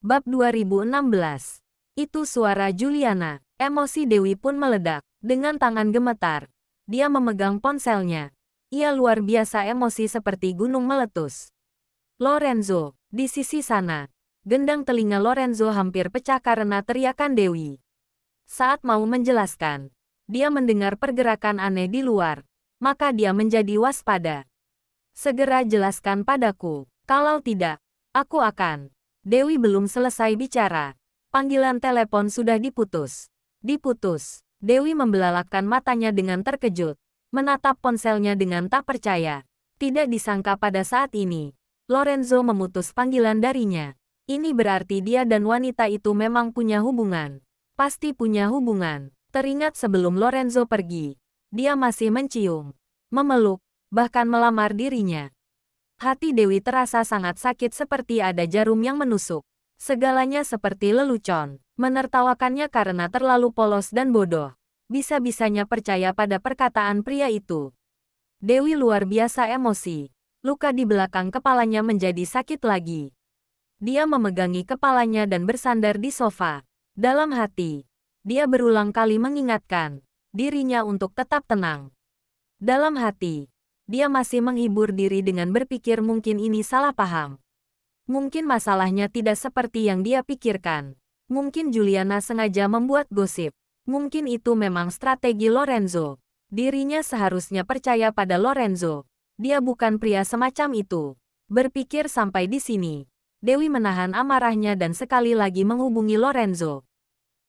Bab 2016. Itu suara Juliana. Emosi Dewi pun meledak. Dengan tangan gemetar, dia memegang ponselnya. Ia luar biasa emosi seperti gunung meletus. Lorenzo, di sisi sana. Gendang telinga Lorenzo hampir pecah karena teriakan Dewi. Saat mau menjelaskan, dia mendengar pergerakan aneh di luar. Maka dia menjadi waspada. Segera jelaskan padaku. Kalau tidak, aku akan. Dewi belum selesai bicara. Panggilan telepon sudah diputus. Diputus. Dewi membelalakkan matanya dengan terkejut. Menatap ponselnya dengan tak percaya. Tidak disangka pada saat ini, Lorenzo memutus panggilan darinya. Ini berarti dia dan wanita itu memang punya hubungan. Pasti punya hubungan. Teringat sebelum Lorenzo pergi, dia masih mencium, memeluk, bahkan melamar dirinya. Hati Dewi terasa sangat sakit seperti ada jarum yang menusuk. Segalanya seperti lelucon. Menertawakannya karena terlalu polos dan bodoh. Bisa-bisanya percaya pada perkataan pria itu. Dewi luar biasa emosi. Luka di belakang kepalanya menjadi sakit lagi. Dia memegangi kepalanya dan bersandar di sofa. Dalam hati, dia berulang kali mengingatkan dirinya untuk tetap tenang. Dalam hati, dia masih menghibur diri dengan berpikir mungkin ini salah paham. Mungkin masalahnya tidak seperti yang dia pikirkan. Mungkin Juliana sengaja membuat gosip. Mungkin itu memang strategi Lorenzo. Dirinya seharusnya percaya pada Lorenzo. Dia bukan pria semacam itu. Berpikir sampai di sini, Dewi menahan amarahnya dan sekali lagi menghubungi Lorenzo.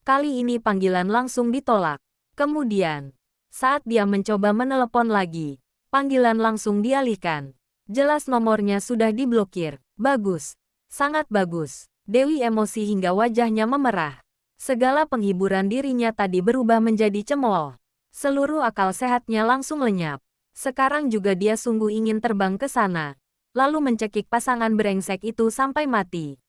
Kali ini panggilan langsung ditolak. Kemudian, saat dia mencoba menelepon lagi, panggilan langsung dialihkan. Jelas nomornya sudah diblokir. Bagus. Sangat bagus. Dewi emosi hingga wajahnya memerah. Segala penghiburan dirinya tadi berubah menjadi cemooh. Seluruh akal sehatnya langsung lenyap. Sekarang juga dia sungguh ingin terbang ke sana, lalu mencekik pasangan brengsek itu sampai mati.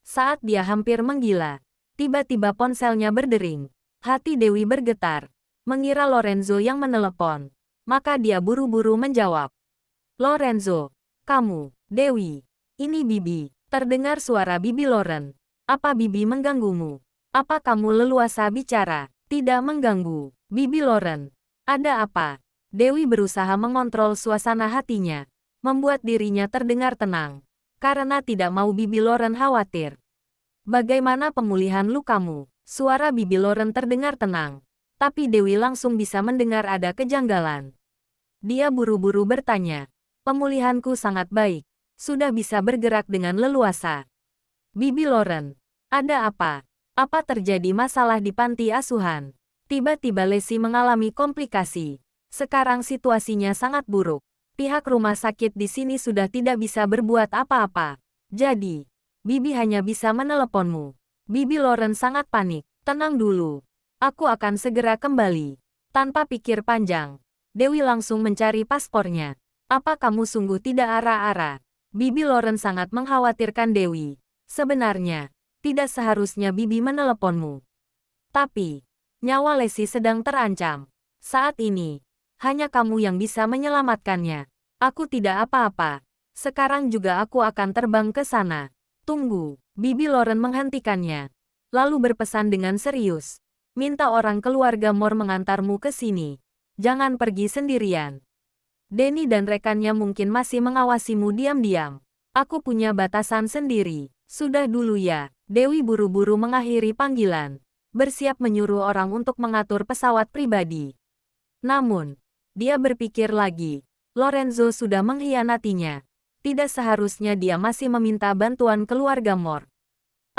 Saat dia hampir menggila, tiba-tiba ponselnya berdering. Hati Dewi bergetar. Mengira Lorenzo yang menelepon. Maka dia buru-buru menjawab. Lorenzo, kamu, Dewi, ini Bibi. Terdengar suara Bibi Loren. Apa Bibi mengganggumu? Apa kamu leluasa bicara? Tidak mengganggu. Bibi Loren, ada apa? Dewi berusaha mengontrol suasana hatinya, membuat dirinya terdengar tenang, karena tidak mau Bibi Loren khawatir. Bagaimana pemulihan lukamu? Suara Bibi Loren terdengar tenang, tapi Dewi langsung bisa mendengar ada kejanggalan. Dia buru-buru bertanya, pemulihanku sangat baik, sudah bisa bergerak dengan leluasa. Bibi Loren, ada apa? Apa terjadi masalah di panti asuhan? Tiba-tiba Lesi mengalami komplikasi. Sekarang situasinya sangat buruk. Pihak rumah sakit di sini sudah tidak bisa berbuat apa-apa. Jadi, Bibi hanya bisa meneleponmu. Bibi Loren sangat panik. Tenang dulu. Aku akan segera kembali. Tanpa pikir panjang, Dewi langsung mencari paspornya. Apa kamu sungguh tidak arah-arah? Bibi Loren sangat mengkhawatirkan Dewi. Sebenarnya, tidak seharusnya Bibi meneleponmu. Tapi, nyawa Lesi sedang terancam. Saat ini, hanya kamu yang bisa menyelamatkannya. Aku tidak apa-apa. Sekarang juga aku akan terbang ke sana. Tunggu, Bibi Loren menghentikannya. Lalu berpesan dengan serius. Minta orang keluarga Mor mengantarmu ke sini. Jangan pergi sendirian. Denny dan rekannya mungkin masih mengawasimu diam-diam. Aku punya batasan sendiri. Sudah dulu ya. Dewi buru-buru mengakhiri panggilan. Bersiap menyuruh orang untuk mengatur pesawat pribadi. Namun, dia berpikir lagi. Lorenzo sudah mengkhianatinya. Tidak seharusnya dia masih meminta bantuan keluarga Mor.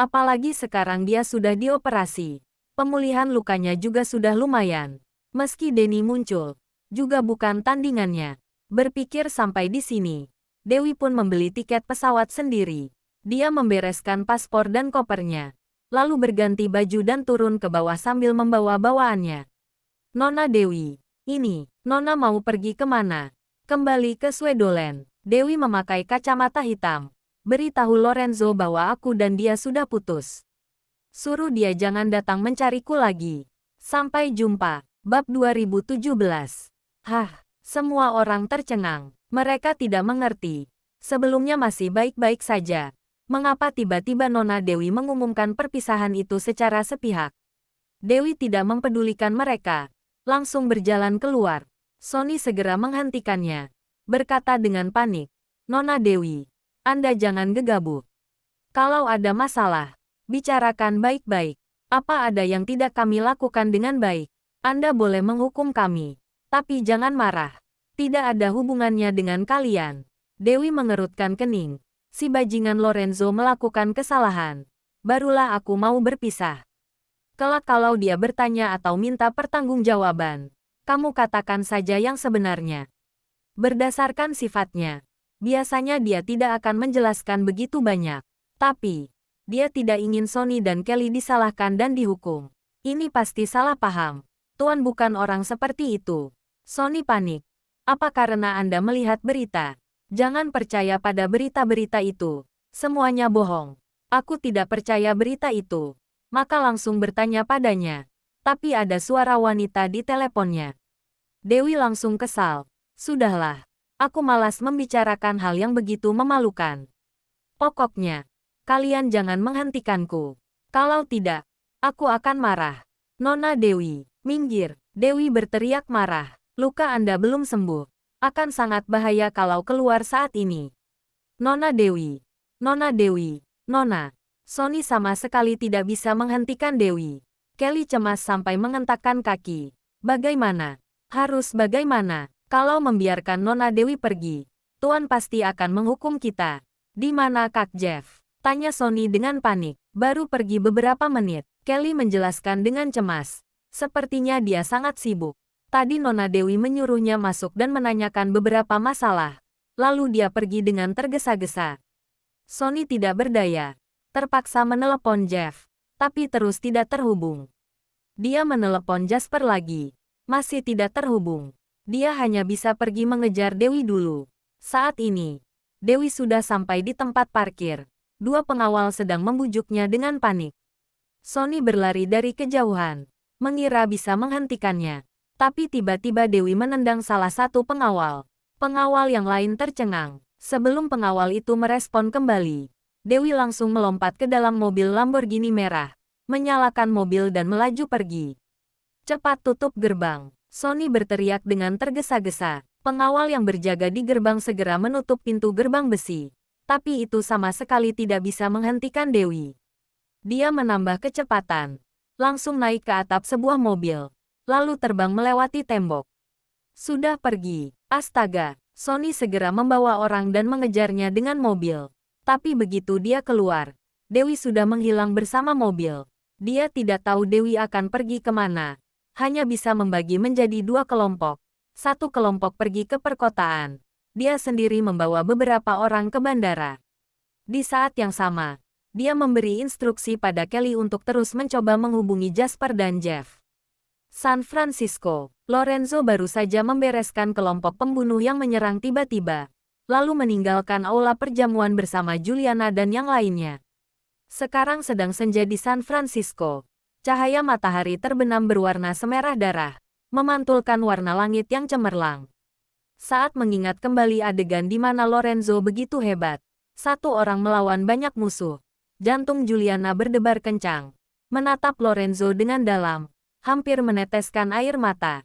Apalagi sekarang dia sudah dioperasi. Pemulihan lukanya juga sudah lumayan. Meski Denny muncul, juga bukan tandingannya. Berpikir sampai di sini, Dewi pun membeli tiket pesawat sendiri. Dia membereskan paspor dan kopernya, lalu berganti baju dan turun ke bawah sambil membawa bawaannya. Nona Dewi, ini, Nona mau pergi kemana? Kembali ke Swedoland. Dewi memakai kacamata hitam. Beritahu Lorenzo bahwa aku dan dia sudah putus. Suruh dia jangan datang mencariku lagi. Sampai jumpa. Bab 2017. Hah, semua orang tercengang. Mereka tidak mengerti. Sebelumnya masih baik-baik saja. Mengapa tiba-tiba Nona Dewi mengumumkan perpisahan itu secara sepihak? Dewi tidak mempedulikan mereka, langsung berjalan keluar. Sonny segera menghentikannya, berkata dengan panik, "Nona Dewi, Anda jangan gegabah. Kalau ada masalah, bicarakan baik-baik. Apa ada yang tidak kami lakukan dengan baik? Anda boleh menghukum kami, tapi jangan marah. Tidak ada hubungannya dengan kalian." Dewi mengerutkan kening. Si bajingan Lorenzo melakukan kesalahan. Barulah aku mau berpisah. Kelak kalau dia bertanya atau minta pertanggungjawaban, kamu katakan saja yang sebenarnya. Berdasarkan sifatnya, biasanya dia tidak akan menjelaskan begitu banyak. Tapi, dia tidak ingin Sonny dan Kelly disalahkan dan dihukum. Ini pasti salah paham. Tuan bukan orang seperti itu. Sonny panik. Apa karena Anda melihat berita? Jangan percaya pada berita-berita itu. Semuanya bohong. Aku tidak percaya berita itu. Maka langsung bertanya padanya. Tapi ada suara wanita di teleponnya. Dewi langsung kesal. Sudahlah. Aku malas membicarakan hal yang begitu memalukan. Pokoknya, kalian jangan menghentikanku. Kalau tidak, aku akan marah. Nona Dewi, minggir. Dewi berteriak marah. Luka Anda belum sembuh. Akan sangat bahaya kalau keluar saat ini. Nona Dewi. Nona Dewi. Nona. Sonny sama sekali tidak bisa menghentikan Dewi. Kelly cemas sampai mengentakkan kaki. Bagaimana? Harus bagaimana? Kalau membiarkan Nona Dewi pergi, Tuan pasti akan menghukum kita. Di mana Kak Jeff? Tanya Sonny dengan panik. Baru pergi beberapa menit. Kelly menjelaskan dengan cemas. Sepertinya dia sangat sibuk. Tadi Nona Dewi menyuruhnya masuk dan menanyakan beberapa masalah. Lalu dia pergi dengan tergesa-gesa. Sonny tidak berdaya. Terpaksa menelepon Jeff. Tapi terus tidak terhubung. Dia menelepon Jasper lagi. Masih tidak terhubung. Dia hanya bisa pergi mengejar Dewi dulu. Saat ini, Dewi sudah sampai di tempat parkir. Dua pengawal sedang membujuknya dengan panik. Sonny berlari dari kejauhan. Mengira bisa menghentikannya. Tapi tiba-tiba Dewi menendang salah satu pengawal. Pengawal yang lain tercengang. Sebelum pengawal itu merespon kembali, Dewi langsung melompat ke dalam mobil Lamborghini merah, menyalakan mobil dan melaju pergi. Cepat tutup gerbang. Sonny berteriak dengan tergesa-gesa. Pengawal yang berjaga di gerbang segera menutup pintu gerbang besi. Tapi itu sama sekali tidak bisa menghentikan Dewi. Dia menambah kecepatan. Langsung naik ke atap sebuah mobil. Lalu terbang melewati tembok. Sudah pergi. Astaga, Sonny segera membawa orang dan mengejarnya dengan mobil. Tapi begitu dia keluar, Dewi sudah menghilang bersama mobil. Dia tidak tahu Dewi akan pergi kemana. Hanya bisa membagi menjadi dua kelompok. Satu kelompok pergi ke perkotaan. Dia sendiri membawa beberapa orang ke bandara. Di saat yang sama, dia memberi instruksi pada Kelly untuk terus mencoba menghubungi Jasper dan Jeff. San Francisco, Lorenzo baru saja membereskan kelompok pembunuh yang menyerang tiba-tiba, lalu meninggalkan aula perjamuan bersama Juliana dan yang lainnya. Sekarang sedang senja di San Francisco. Cahaya matahari terbenam berwarna semerah darah, memantulkan warna langit yang cemerlang. Saat mengingat kembali adegan di mana Lorenzo begitu hebat, satu orang melawan banyak musuh, jantung Juliana berdebar kencang, menatap Lorenzo dengan dalam. Hampir meneteskan air mata.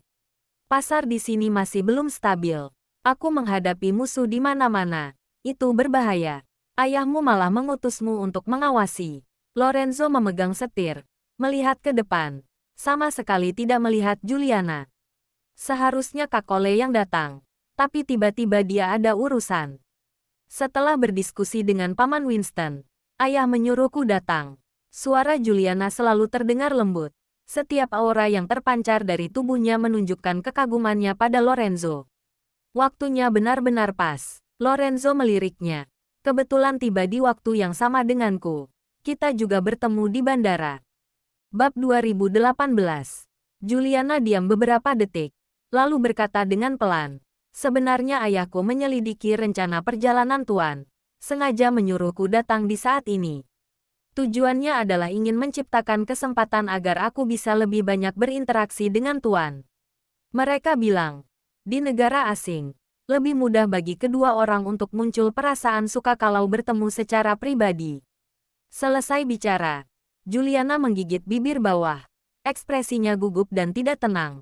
Pasar di sini masih belum stabil. Aku menghadapi musuh di mana-mana. Itu berbahaya. Ayahmu malah mengutusmu untuk mengawasi. Lorenzo memegang setir, melihat ke depan. Sama sekali tidak melihat Juliana. Seharusnya Kak Cole yang datang. Tapi tiba-tiba dia ada urusan. Setelah berdiskusi dengan Paman Winston, ayah menyuruhku datang. Suara Juliana selalu terdengar lembut. Setiap aura yang terpancar dari tubuhnya menunjukkan kekagumannya pada Lorenzo. Waktunya benar-benar pas. Lorenzo meliriknya. Kebetulan tiba di waktu yang sama denganku. Kita juga bertemu di bandara. Bab 2018. Juliana diam beberapa detik, lalu berkata dengan pelan. Sebenarnya ayahku menyelidiki rencana perjalanan Tuan. Sengaja menyuruhku datang di saat ini. Tujuannya adalah ingin menciptakan kesempatan agar aku bisa lebih banyak berinteraksi dengan Tuan. Mereka bilang, di negara asing, Lebih mudah bagi kedua orang untuk muncul perasaan suka kalau bertemu secara pribadi. Selesai bicara, Juliana menggigit bibir bawah. Ekspresinya gugup dan tidak tenang.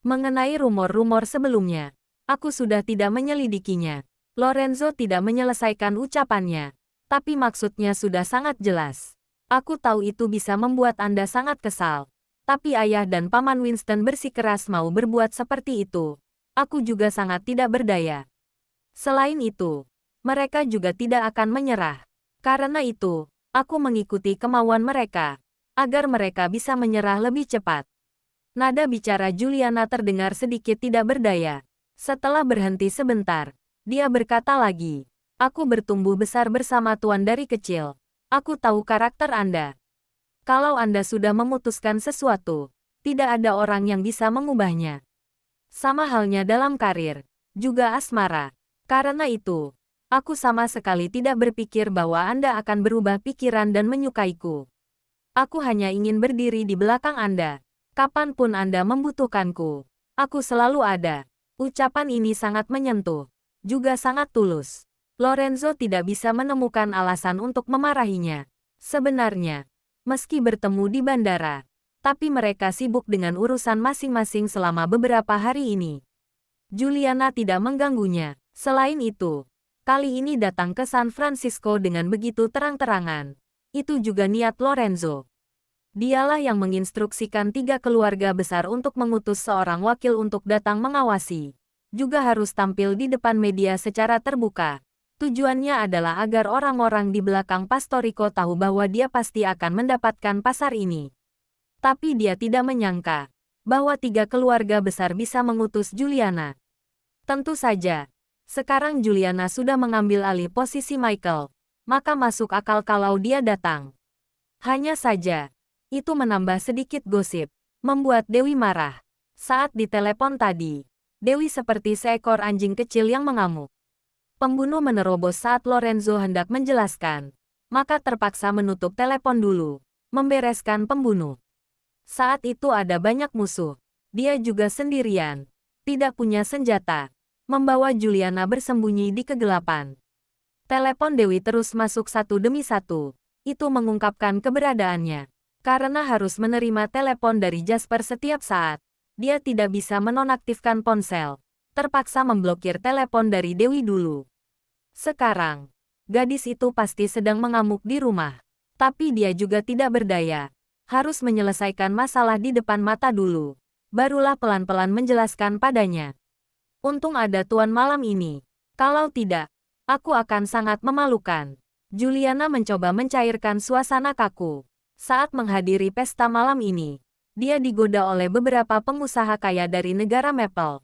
Mengenai rumor-rumor sebelumnya, aku sudah tidak menyelidikinya. Lorenzo tidak menyelesaikan ucapannya, tapi maksudnya sudah sangat jelas. Aku tahu itu bisa membuat Anda sangat kesal, tapi ayah dan paman Winston bersikeras mau berbuat seperti itu. Aku juga sangat tidak berdaya. Selain itu, mereka juga tidak akan menyerah. Karena itu, aku mengikuti kemauan mereka, agar mereka bisa menyerah lebih cepat. Nada bicara Juliana terdengar sedikit tidak berdaya. Setelah berhenti sebentar, dia berkata lagi, "Aku bertumbuh besar bersama Tuan dari kecil. Aku tahu karakter Anda. Kalau Anda sudah memutuskan sesuatu, tidak ada orang yang bisa mengubahnya. Sama halnya dalam karir, juga asmara. Karena itu, aku sama sekali tidak berpikir bahwa Anda akan berubah pikiran dan menyukaiku. Aku hanya ingin berdiri di belakang Anda. Kapanpun Anda membutuhkanku, aku selalu ada." Ucapan ini sangat menyentuh, juga sangat tulus. Lorenzo tidak bisa menemukan alasan untuk memarahinya. Sebenarnya, meski bertemu di bandara, tapi mereka sibuk dengan urusan masing-masing selama beberapa hari ini. Juliana tidak mengganggunya. Selain itu, kali ini datang ke San Francisco dengan begitu terang-terangan. Itu juga niat Lorenzo. Dialah yang menginstruksikan 3 keluarga besar untuk mengutus seorang wakil untuk datang mengawasi. Juga harus tampil di depan media secara terbuka. Tujuannya adalah agar orang-orang di belakang Pastorico tahu bahwa dia pasti akan mendapatkan pasar ini. Tapi dia tidak menyangka bahwa 3 keluarga besar bisa mengutus Juliana. Tentu saja, sekarang Juliana sudah mengambil alih posisi Michael, maka masuk akal kalau dia datang. Hanya saja, itu menambah sedikit gosip, membuat Dewi marah. Saat ditelepon tadi, Dewi seperti seekor anjing kecil yang mengamuk. Pembunuh menerobos saat Lorenzo hendak menjelaskan, maka terpaksa menutup telepon dulu, membereskan pembunuh. Saat itu ada banyak musuh. Dia juga sendirian, tidak punya senjata, membawa Juliana bersembunyi di kegelapan. Telepon Dewi terus masuk satu demi satu. Itu mengungkapkan keberadaannya. Karena harus menerima telepon dari Jasper setiap saat, dia tidak bisa menonaktifkan ponsel. Terpaksa memblokir telepon dari Dewi dulu. Sekarang, gadis itu pasti sedang mengamuk di rumah. Tapi dia juga tidak berdaya. Harus menyelesaikan masalah di depan mata dulu. Barulah pelan-pelan menjelaskan padanya. Untung ada tuan malam ini. Kalau tidak, aku akan sangat memalukan. Juliana mencoba mencairkan suasana kaku. Saat menghadiri pesta malam ini, dia digoda oleh beberapa pengusaha kaya dari negara Maple.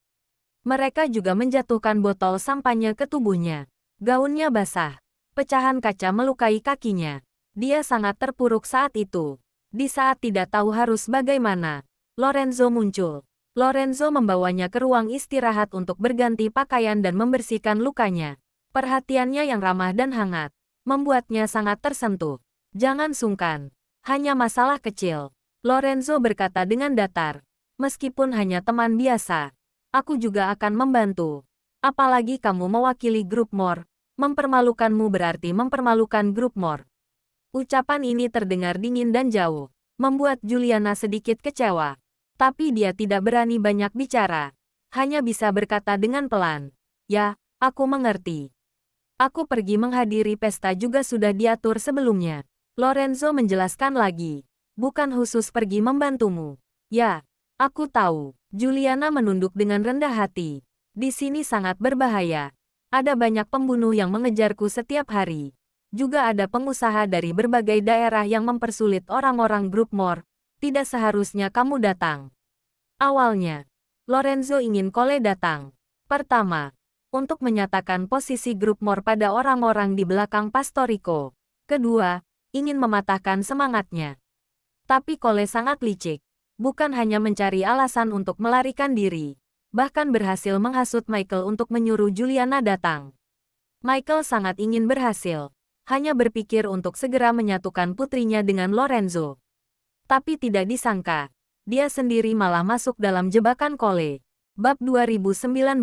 Mereka juga menjatuhkan botol sampahnya ke tubuhnya. Gaunnya basah. Pecahan kaca melukai kakinya. Dia sangat terpuruk saat itu. Di saat tidak tahu harus bagaimana, Lorenzo muncul. Lorenzo membawanya ke ruang istirahat untuk berganti pakaian dan membersihkan lukanya. Perhatiannya yang ramah dan hangat membuatnya sangat tersentuh. "Jangan sungkan. Hanya masalah kecil," Lorenzo berkata dengan datar. "Meskipun hanya teman biasa, aku juga akan membantu. Apalagi kamu mewakili grup Moore. Mempermalukanmu berarti mempermalukan grup Moore." Ucapan ini terdengar dingin dan jauh, membuat Juliana sedikit kecewa. Tapi dia tidak berani banyak bicara. Hanya bisa berkata dengan pelan, "Ya, aku mengerti. Aku pergi menghadiri pesta juga sudah diatur sebelumnya." Lorenzo menjelaskan lagi, "Bukan khusus pergi membantumu." "Ya, aku tahu." Juliana menunduk dengan rendah hati. "Di sini sangat berbahaya. Ada banyak pembunuh yang mengejarku setiap hari. Juga ada pengusaha dari berbagai daerah yang mempersulit orang-orang grup Moore. Tidak seharusnya kamu datang." Awalnya, Lorenzo ingin Cole datang. Pertama, untuk menyatakan posisi grup Moore pada orang-orang di belakang Pastorico. Kedua, ingin mematahkan semangatnya. Tapi Cole sangat licik. Bukan hanya mencari alasan untuk melarikan diri, bahkan berhasil menghasut Michael untuk menyuruh Juliana datang. Michael sangat ingin berhasil. Hanya berpikir untuk segera menyatukan putrinya dengan Lorenzo. Tapi tidak disangka, dia sendiri malah masuk dalam jebakan Cole. Bab 2019.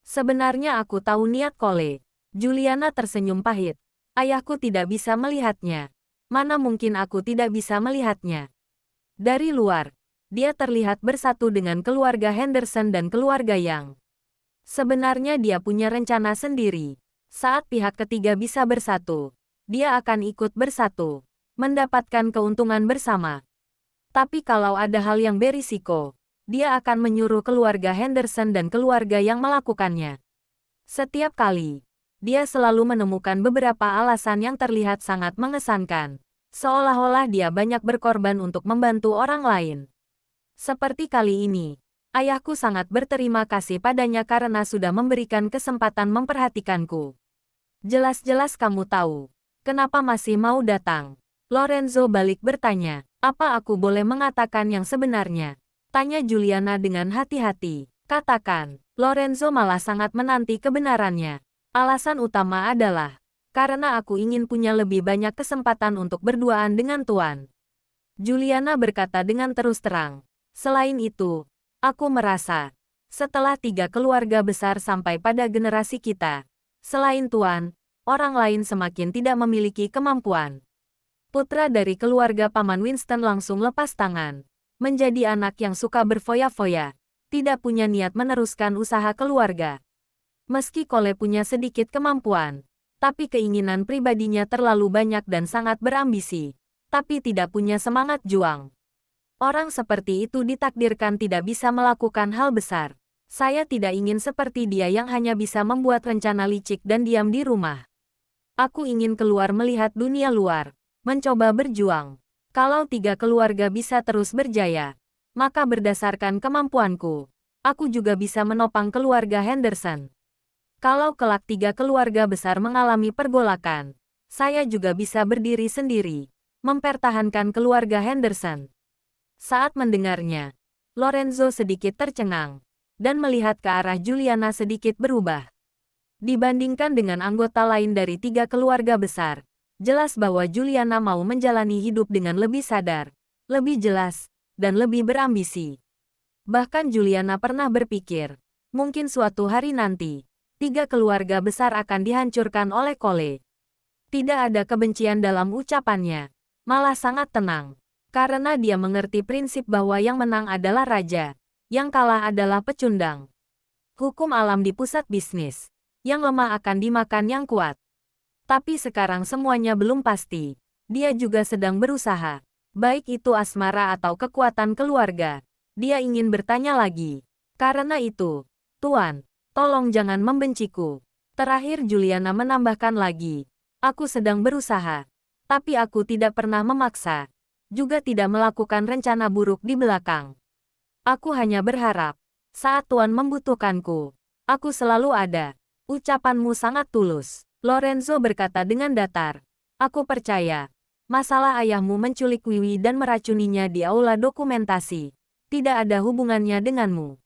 Sebenarnya aku tahu niat Kole. Juliana tersenyum pahit. Ayahku tidak bisa melihatnya. Mana mungkin aku tidak bisa melihatnya. Dari luar, dia terlihat bersatu dengan keluarga Henderson dan keluarga Yang. Sebenarnya dia punya rencana sendiri. Saat pihak ketiga bisa bersatu, dia akan ikut bersatu, mendapatkan keuntungan bersama. Tapi kalau ada hal yang berisiko, dia akan menyuruh keluarga Henderson dan keluarga yang melakukannya. Setiap kali, dia selalu menemukan beberapa alasan yang terlihat sangat mengesankan, seolah-olah dia banyak berkorban untuk membantu orang lain. Seperti kali ini, ayahku sangat berterima kasih padanya karena sudah memberikan kesempatan memperhatikanku. Jelas-jelas kamu tahu, kenapa masih mau datang? Lorenzo balik bertanya, apa aku boleh mengatakan yang sebenarnya? Tanya Juliana dengan hati-hati. Katakan, Lorenzo malah sangat menanti kebenarannya. Alasan utama adalah, karena aku ingin punya lebih banyak kesempatan untuk berduaan dengan Tuan. Juliana berkata dengan terus terang. Selain itu, aku merasa, setelah 3 keluarga besar sampai pada generasi kita, selain Tuan, orang lain semakin tidak memiliki kemampuan. Putra dari keluarga Paman Winston langsung lepas tangan. Menjadi anak yang suka berfoya-foya, tidak punya niat meneruskan usaha keluarga. Meski Kole punya sedikit kemampuan, tapi keinginan pribadinya terlalu banyak dan sangat berambisi, tapi tidak punya semangat juang. Orang seperti itu ditakdirkan tidak bisa melakukan hal besar. Saya tidak ingin seperti dia yang hanya bisa membuat rencana licik dan diam di rumah. Aku ingin keluar melihat dunia luar, mencoba berjuang. Kalau 3 keluarga bisa terus berjaya, maka berdasarkan kemampuanku, aku juga bisa menopang keluarga Henderson. Kalau kelak 3 keluarga besar mengalami pergolakan, saya juga bisa berdiri sendiri, mempertahankan keluarga Henderson. Saat mendengarnya, Lorenzo sedikit tercengang, dan melihat ke arah Juliana sedikit berubah. Dibandingkan dengan anggota lain dari 3 keluarga besar, jelas bahwa Juliana mau menjalani hidup dengan lebih sadar, lebih jelas, dan lebih berambisi. Bahkan Juliana pernah berpikir, mungkin suatu hari nanti, 3 keluarga besar akan dihancurkan oleh Kole. Tidak ada kebencian dalam ucapannya, malah sangat tenang. Karena dia mengerti prinsip bahwa yang menang adalah raja, yang kalah adalah pecundang. Hukum alam di pusat bisnis, yang lemah akan dimakan yang kuat. Tapi sekarang semuanya belum pasti. Dia juga sedang berusaha. Baik itu asmara atau kekuatan keluarga. Dia ingin bertanya lagi. Karena itu, Tuan, tolong jangan membenciku. Terakhir Juliana menambahkan lagi. Aku sedang berusaha. Tapi aku tidak pernah memaksa. Juga tidak melakukan rencana buruk di belakang. Aku hanya berharap, saat Tuan membutuhkanku, aku selalu ada. Ucapanmu sangat tulus. Lorenzo berkata dengan datar. Aku percaya, masalah ayahmu menculik Wiwi dan meracuninya di aula dokumentasi. Tidak ada hubungannya denganmu.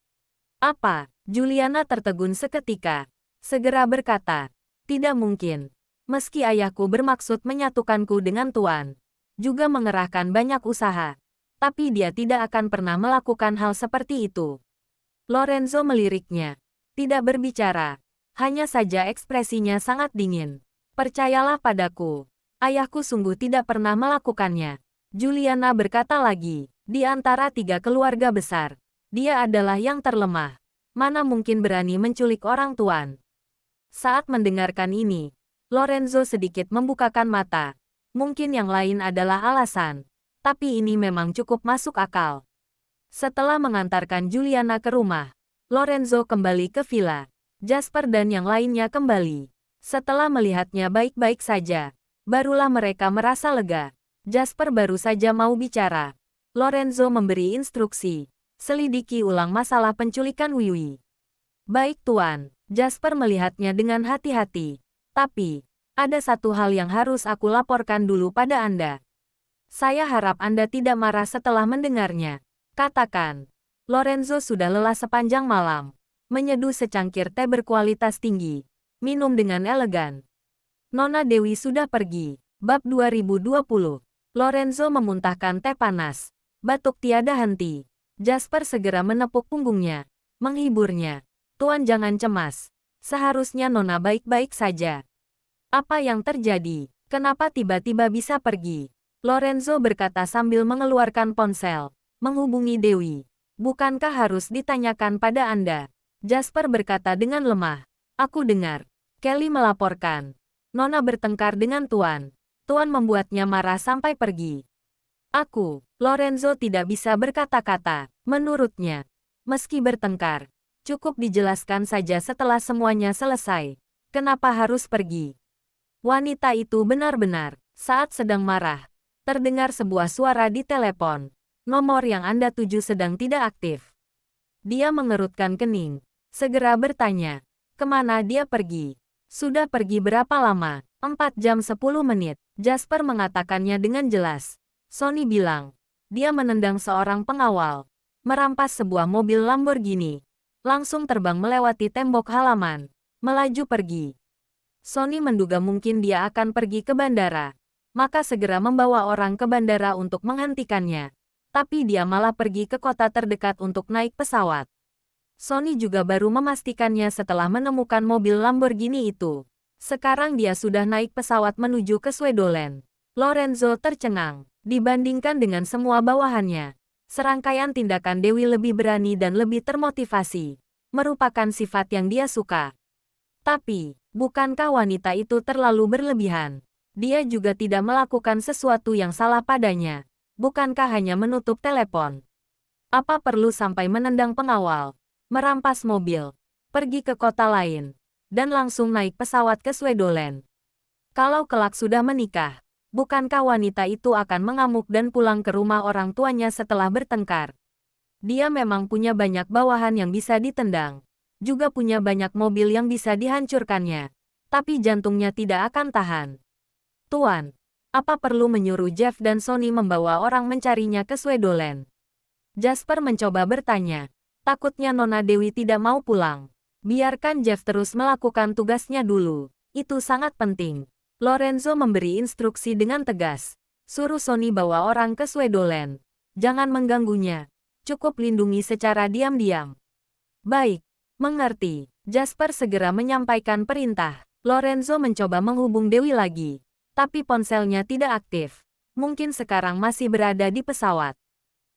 Apa? Juliana tertegun seketika. Segera berkata, tidak mungkin. Meski ayahku bermaksud menyatukanku dengan Tuan, juga mengerahkan banyak usaha, tapi dia tidak akan pernah melakukan hal seperti itu. Lorenzo meliriknya. Tidak berbicara. Hanya saja ekspresinya sangat dingin. Percayalah padaku, ayahku sungguh tidak pernah melakukannya. Juliana berkata lagi, di antara 3 keluarga besar, dia adalah yang terlemah. Mana mungkin berani menculik orang Tuan? Saat mendengarkan ini, Lorenzo sedikit membukakan mata. Mungkin yang lain adalah alasan, tapi ini memang cukup masuk akal. Setelah mengantarkan Juliana ke rumah, Lorenzo kembali ke villa. Jasper dan yang lainnya kembali. Setelah melihatnya baik-baik saja, barulah mereka merasa lega. Jasper baru saja mau bicara. Lorenzo memberi instruksi. Selidiki ulang masalah penculikan Wiwi. Baik Tuan, Jasper melihatnya dengan hati-hati. Tapi, ada satu hal yang harus aku laporkan dulu pada Anda. Saya harap Anda tidak marah setelah mendengarnya. Katakan, Lorenzo sudah lelah sepanjang malam. Menyeduh secangkir teh berkualitas tinggi. Minum dengan elegan. Nona Dewi sudah pergi. Bab 2020. Lorenzo memuntahkan teh panas. Batuk tiada henti. Jasper segera menepuk punggungnya. Menghiburnya. Tuan jangan cemas. Seharusnya Nona baik-baik saja. Apa yang terjadi? Kenapa tiba-tiba bisa pergi? Lorenzo berkata sambil mengeluarkan ponsel. Menghubungi Dewi. Bukankah harus ditanyakan pada Anda? Jasper berkata dengan lemah. Aku dengar. Kelly melaporkan. Nona bertengkar dengan Tuan. Tuan membuatnya marah sampai pergi. Lorenzo tidak bisa berkata-kata. Menurutnya, meski bertengkar, cukup dijelaskan saja setelah semuanya selesai. Kenapa harus pergi? Wanita itu benar-benar, saat sedang marah, terdengar sebuah suara di telepon. Nomor yang Anda tuju sedang tidak aktif. Dia mengerutkan kening, segera bertanya, kemana dia pergi? Sudah pergi berapa lama? 4 jam 10 menit, Jasper mengatakannya dengan jelas. Sonny bilang, dia menendang seorang pengawal, merampas sebuah mobil Lamborghini, langsung terbang melewati tembok halaman, melaju pergi. Sonny menduga mungkin dia akan pergi ke bandara, maka segera membawa orang ke bandara untuk menghentikannya. Tapi dia malah pergi ke kota terdekat untuk naik pesawat. Sonny juga baru memastikannya setelah menemukan mobil Lamborghini itu. Sekarang dia sudah naik pesawat menuju ke Swedoland. Lorenzo tercengang. Dibandingkan dengan semua bawahannya, serangkaian tindakan Dewi lebih berani dan lebih termotivasi. Merupakan sifat yang dia suka. Tapi, bukankah wanita itu terlalu berlebihan? Dia juga tidak melakukan sesuatu yang salah padanya. Bukankah hanya menutup telepon? Apa perlu sampai menendang pengawal, merampas mobil, pergi ke kota lain, dan langsung naik pesawat ke Swedoland? Kalau kelak sudah menikah, bukankah wanita itu akan mengamuk dan pulang ke rumah orang tuanya setelah bertengkar? Dia memang punya banyak bawahan yang bisa ditendang. Juga punya banyak mobil yang bisa dihancurkannya. Tapi jantungnya tidak akan tahan. Tuan, apa perlu menyuruh Jeff dan Sonny membawa orang mencarinya ke Swedoland? Jasper mencoba bertanya. Takutnya Nona Dewi tidak mau pulang. Biarkan Jeff terus melakukan tugasnya dulu. Itu sangat penting. Lorenzo memberi instruksi dengan tegas. Suruh Sonny bawa orang ke Swedoland. Jangan mengganggunya. Cukup lindungi secara diam-diam. Baik, mengerti. Jasper segera menyampaikan perintah. Lorenzo mencoba menghubung Dewi lagi. Tapi ponselnya tidak aktif. Mungkin sekarang masih berada di pesawat.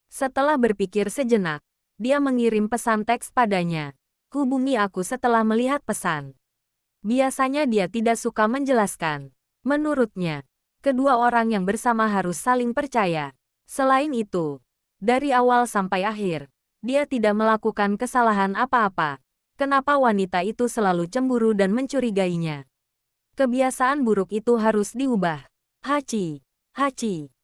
Setelah berpikir sejenak, dia mengirim pesan teks padanya. Hubungi aku setelah melihat pesan. Biasanya dia tidak suka menjelaskan. Menurutnya, kedua orang yang bersama harus saling percaya. Selain itu, dari awal sampai akhir, dia tidak melakukan kesalahan apa-apa. Kenapa wanita itu selalu cemburu dan mencurigainya? Kebiasaan buruk itu harus diubah. Hachi,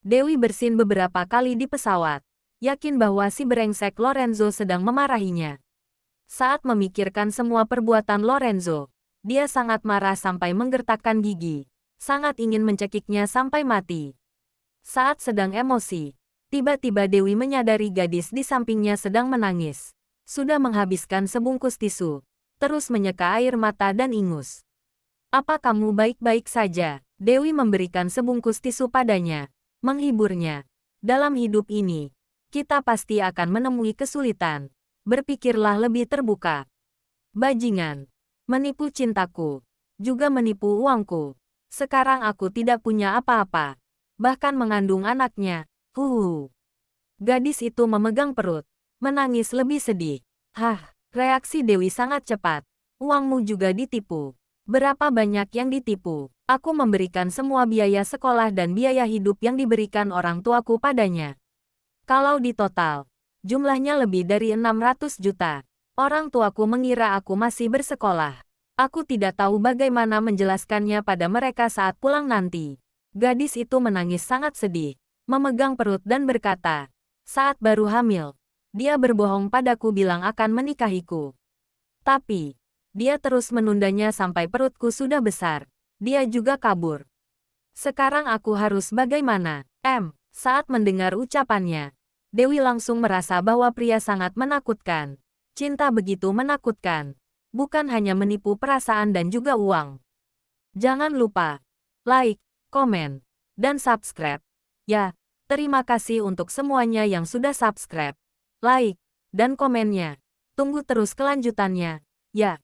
Dewi bersin beberapa kali di pesawat, yakin bahwa si brengsek Lorenzo sedang memarahinya. Saat memikirkan semua perbuatan Lorenzo, dia sangat marah sampai menggertakkan gigi. Sangat ingin mencekiknya sampai mati. Saat sedang emosi, tiba-tiba Dewi menyadari gadis di sampingnya sedang menangis. Sudah menghabiskan sebungkus tisu, terus menyeka air mata dan ingus. Apa kamu baik-baik saja? Dewi memberikan sebungkus tisu padanya, menghiburnya. Dalam hidup ini, kita pasti akan menemui kesulitan. Berpikirlah lebih terbuka. Bajingan, menipu cintaku, juga menipu uangku. Sekarang aku tidak punya apa-apa, bahkan mengandung anaknya. Gadis itu memegang perut, menangis lebih sedih. Reaksi Dewi sangat cepat. Uangmu juga ditipu. Berapa banyak yang ditipu? Aku memberikan semua biaya sekolah dan biaya hidup yang diberikan orang tuaku padanya. Kalau di total, jumlahnya lebih dari 600 juta. Orang tuaku mengira aku masih bersekolah. Aku tidak tahu bagaimana menjelaskannya pada mereka saat pulang nanti. Gadis itu menangis sangat sedih, memegang perut dan berkata, saat baru hamil, dia berbohong padaku bilang akan menikahiku. Tapi, dia terus menundanya sampai perutku sudah besar. Dia juga kabur. Sekarang aku harus bagaimana? Saat mendengar ucapannya, Dewi langsung merasa bahwa pria sangat menakutkan. Cinta begitu menakutkan. Bukan hanya menipu perasaan dan juga uang. Jangan lupa like, komen, dan subscribe. Ya, terima kasih untuk semuanya yang sudah subscribe, like, dan komennya. Tunggu terus kelanjutannya. Ya.